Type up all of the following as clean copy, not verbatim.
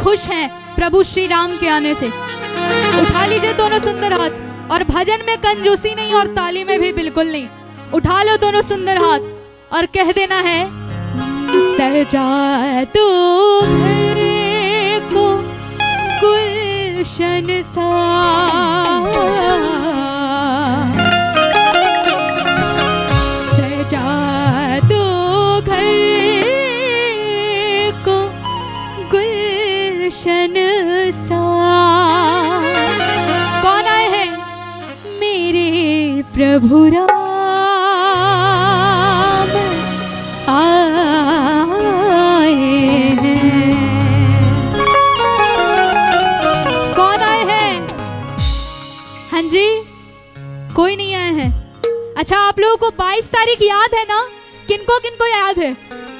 खुश हैं प्रभु श्री राम के आने से। उठा लीजिए दोनों सुंदर हाथ, और भजन में कंजूसी नहीं और ताली में भी बिल्कुल नहीं। उठा लो दोनों सुंदर हाथ और कह देना है, सजा दो घर को गुलशन सा, सजा दो घर को गुलशन सा। कौन आए हैं? मेरे प्रभु राम आए हैं। कौन आए हैं? हाँ जी, कोई नहीं आए हैं। अच्छा, आप लोगों को 22 तारीख याद है ना? किनको किनको याद है?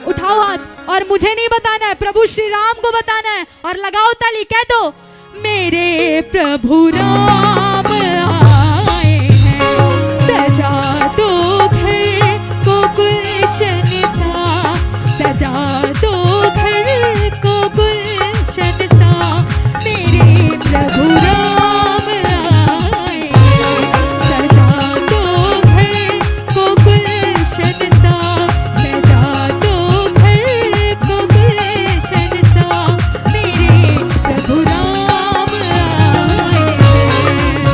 उठाओ हाथ, और मुझे नहीं बताना है, प्रभु श्री राम को बताना है। और लगाओ ताली, कह दो, मेरे प्रभु राम आए हैं, सजा दो घर को गुलशन सा, सजा दो घर को गुलशन सा। मेरे प्रभु राम आए हैं, सजा दो घर को गुलशन सा, सजा दो घर को गुलशन सा। मेरे प्रभु राम आए हैं।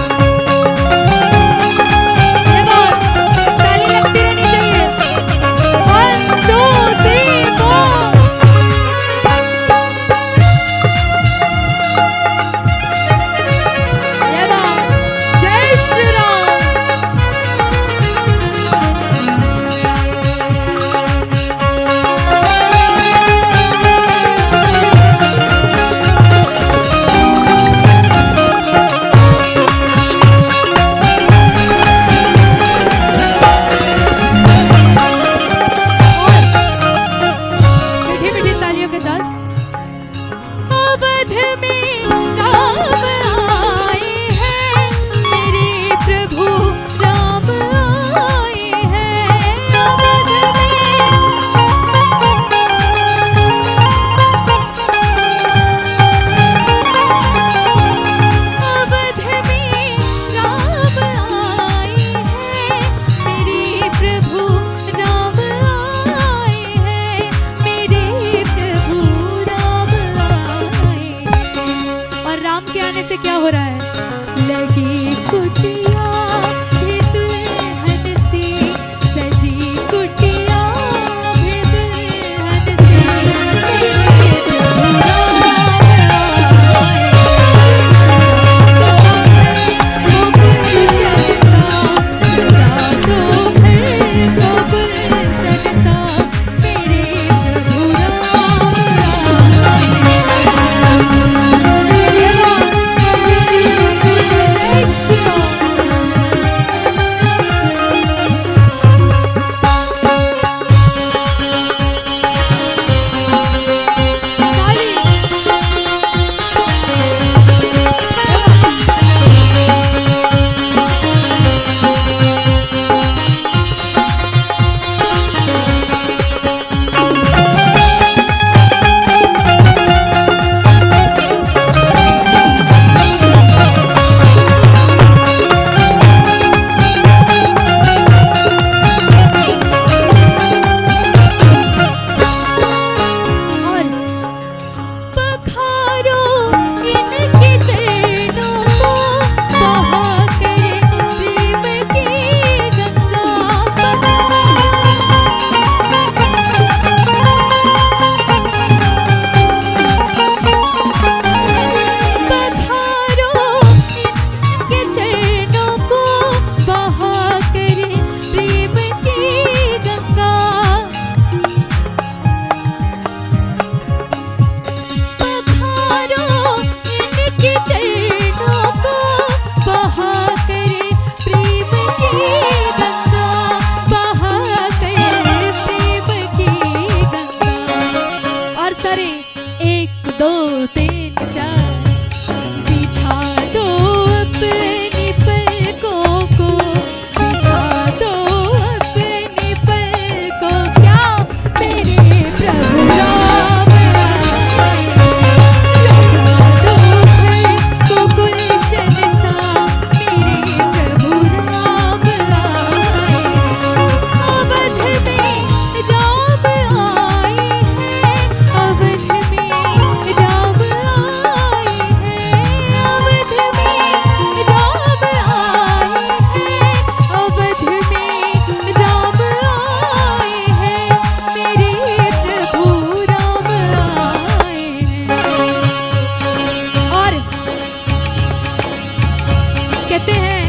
कहते हैं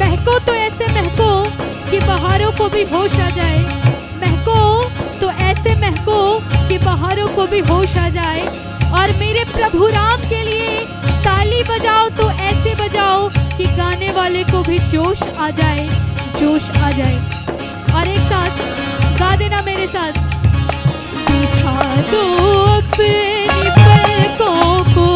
महको तो ऐसे महको कि बहारों को भी होश आ जाए, महको तो ऐसे महको कि बहारों को भी होश आ जाए। और मेरे प्रभु राम के लिए ताली बजाओ तो ऐसे बजाओ कि गाने वाले को भी जोश आ जाए, जोश आ जाए। और एक साथ गा देना मेरे साथ। बिछा दो अपनी पलकों को